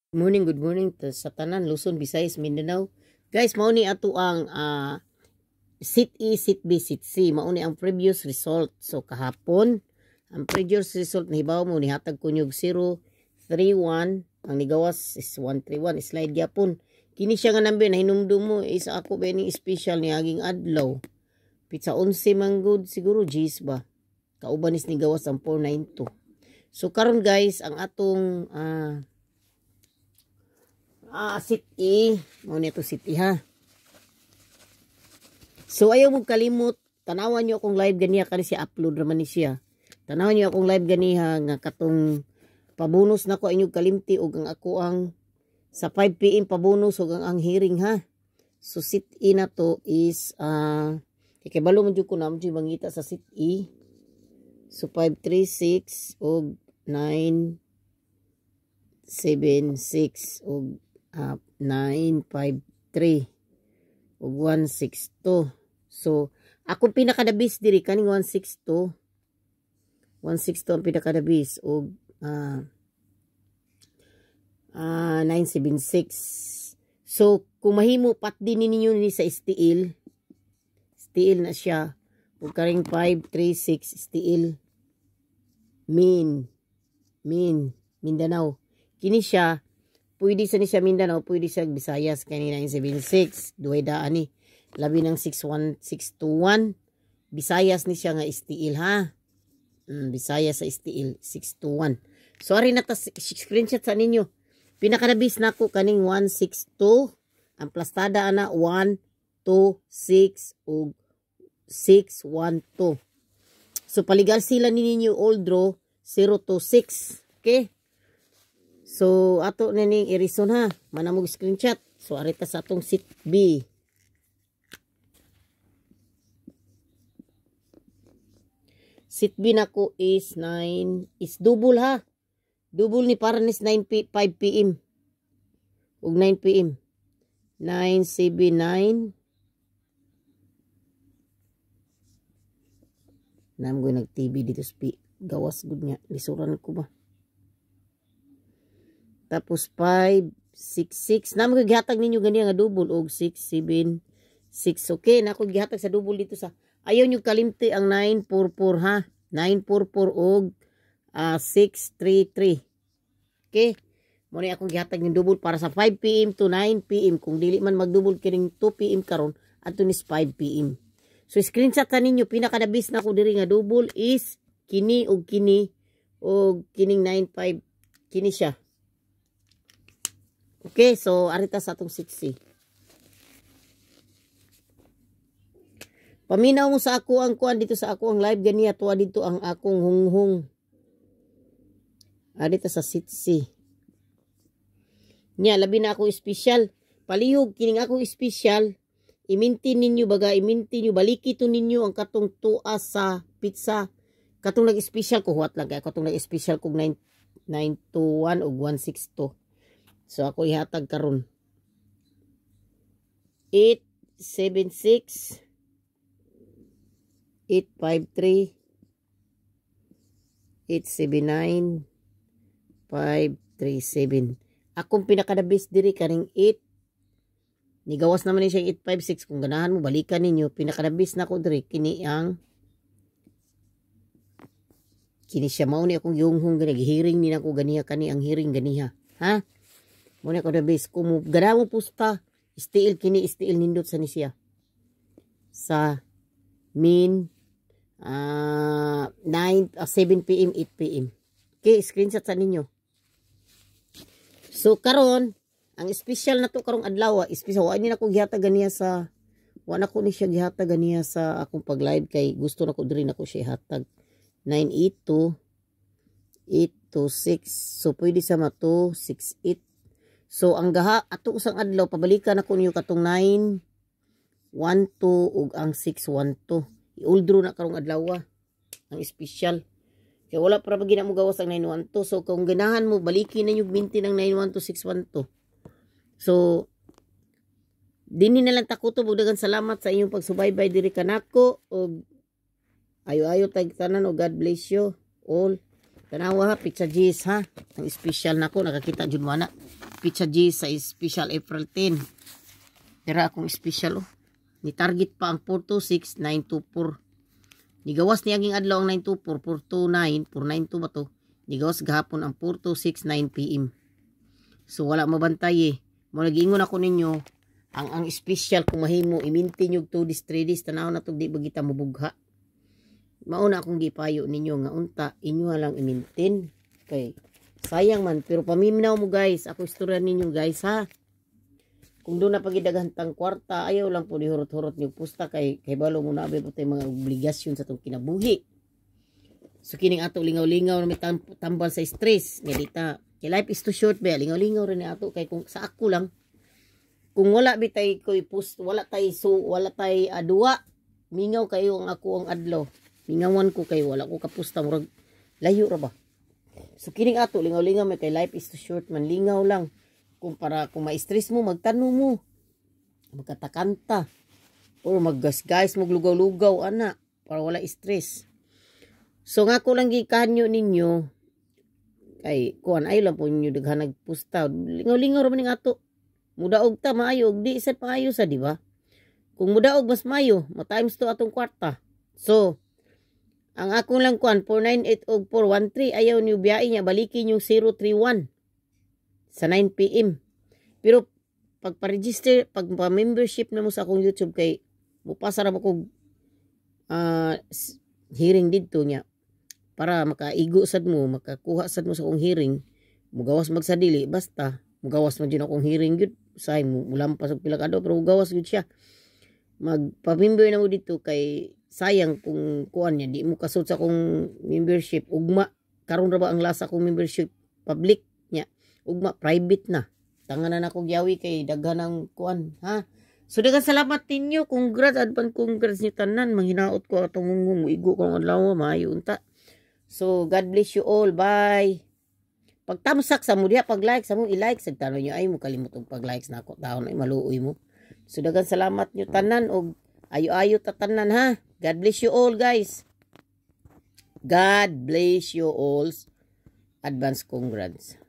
Good morning sa tanan Luzon, Visayas, Mindanao. Guys, mao ni ato ang Sit E, Sit B, Sit C. Mao ni ang previous result. So kahapon, ang previous result nahibaw mo ni hatag kunyog 031, ang nigawas is 131. Slide gyapon. Kini siya nga number na hinumdum mo is ako ba ni special ni aging adlaw. Pizza 11 manggod siguro G's ba. Kauban is nigawas ang 492. So karon guys, ang atong Sit E. Muna ito Sit E ha. So ayaw mong kalimot. Tanawan nyo akong live ganiha kasi si upload naman ni siya. Tanawan nyo akong live ganiha nga katong pabonus na ko inyong kalimti o ang ako ang sa 5 PM pabonus o ang hearing ha. So Sit E na to is ikibalo mo dyan ko naman dyan mangita sa Sit E. So 536 o 976 o 953 ug 162. So ako pinakadabis diri kaning 162 ang pinakadabis ug 976. So kung mahimo pat din ninyo ni sa steel na siya ug karing 536 steel Mindanao kini siya. Pwede sa ni siya Mindanao, pwede sa Visayas kanina 976. Duhay daan ni. Labi ng 61621. Visayas ni siya nga istiil ha. Visayas sa istiil 621. Sorry na ta screenshot sa ninyo. Pinakadabis na ko kaning 162. Ang plastada ana 126 ug 612. So paligal sila ninyo old draw 026. Okay? So, ato na ning i-reason ha. Manamog screenshot. So, arita sa atong Sit B. Sit B na ko is 9. Is double ha. Double ni parang is 5 PM. Ug 9 PM. 979. Namoy nag-TV dito sa gawas gud niya. Lisuran ko ba? Tapos 566. Na magihatag ninyo ganiya nga double og 676. Okay, na ako gihatag sa double dito sa. Ayaw nyo kalimti ang 944 ha. 944 og 633. Okay? Muna ako gihatag ng double para sa 5 PM to 9 PM. Kung dili man mag-double kining 2 PM karon ato is 5 PM. So screenshot ta ninyo pinakadabis na ko diri nga double is kini og kining 95 kini siya. Okay, so arita sa atong 60. Paminaw mo sa ako ang kuan dito sa ako ang live ganiya tuwa dito ang akong hunghung. Arita sa 60. Nya labi na ako special. Palihog kining ako special. Imintin ninyo baga, imintin nyo baliki to ninyo ang katong tuwa sa pizza. Katong nag-special ko huwat lang kay katong nag-special kog 921 ug 162. So ako ihatag karon 876 853 879 537. Akong pinakadabis diri kaning 8. Nigawas naman ni siya 856 kung ganahan mo balikan ninyo pinakadabis na ko diri kini siya mao ni akong yunghong gani-hearing ni nako ganiha kani ang hearing ganiha ha. Muna ko na base. Kung gana mo pusta, istiil nindot sa nisya. Sa 7 PM, 8 PM. Okay, screenshot sa ninyo. So, karon ang special na to karong adlaw, special. Wala ko gihatag ganiya sa, wala ko ni siya gihatag ganiya sa akong pag-live kay gusto na ko diri na ko siya hatag. 982, 826. So, pwede sa mato, 68. So ang gaha ato usang adlaw pabalikan ako niyo katong 912 ug ang 612. I-uldro na karong adlaw ang special. Kaya wala para pag mo gawas ang 912. So kung ganahan mo balikin na yung binti ng 912 612. So dinhi na lang takuto dagan salamat sa inyong pagsubaybay diri kanako og ayo-ayo tag tanan og God bless you all. Tanawa ha, pizza G's ha. Ang special nako nakakita jud mo na. Pizza G's sa special April 10. Tira akong special oh. Ni target pa ang 426924. Nigawas ni aging adlaw ang 924 429 492 ba to. Nigawas gahapon ang 4269 PM. So wala mabantay eh. Mo nagiingon ako ninyo ang special kung mahimo iminti nyug 2 days 3 days tanaw na tug di ba kita mabugha. Mauna akong gipayo ninyo nga unta inyo lang i-maintain kay sayang man pero pamiminaw mo guys ako istorya ninyo guys ha kung doon na pagidagantang kwarta ayaw lang po ni hurot-hurot niyo pusta kay balo mo na abay po tayo mga obligasyon sa itong kinabuhi so kining ato lingaw-lingaw na may tambal sa stress nga dita kay life is too short ba lingaw-lingaw rin ni ato kay kung sa ako lang kung wala bitay ko i-post wala tay aduwa mingaw kayo ang ako ang adlaw mingawan ko kay wala ko kapusta murag layo ra ba so kining ato lingaw-lingaw may kay life is too short man lingaw lang kung para kung ma-stress mo magtanong mo magkatakanta or maggasgas maglugaw-lugaw ana para wala stress so nga ko lang gikanyo ninyo kay kuan ay lang po ninyo daghan nagpusta lingaw-lingaw ra man ning ato mudaog ta maayo di sa paayo sa di ba kung mudaog mas maayo mo times to atong kwarta so ang akong lang kuan 498 og 413 ayaw niyo biyahe niya balikin yung 031 sa 9 PM. Pero pag pa-register, pag pa-membership na mo sa akong YouTube kay mupasa ra ko hearing didto niya para makaigo sad mo, makakuha sad mo sa akong hearing, mugawas magsadili basta mugawas man jud akong hearing gud say mo mulampas og pila ka adlaw pero mugawas gud siya. Magpa-member na mo dito kay sayang kung kuan niya di mo kasud sa akong membership ugma karon ra ba ang lasa akong membership public niya ugma private na tanganan ako giyawi kay daghan ng kuan ha so daghang salamat ninyo congrats advance congrats ni tanan manghinaot ko atong ngungong igo ko ang adlaw maayo unta so God bless you all bye pagtamsak sa mo diha pag like sa mo i-like sa tanong nyo ay mo kalimot og pag likes na ako taon ay maluoy mo so daghang salamat nyo tanan og ayo-ayo ta tanan ha. God bless you all guys. God bless you all. Advance congrats.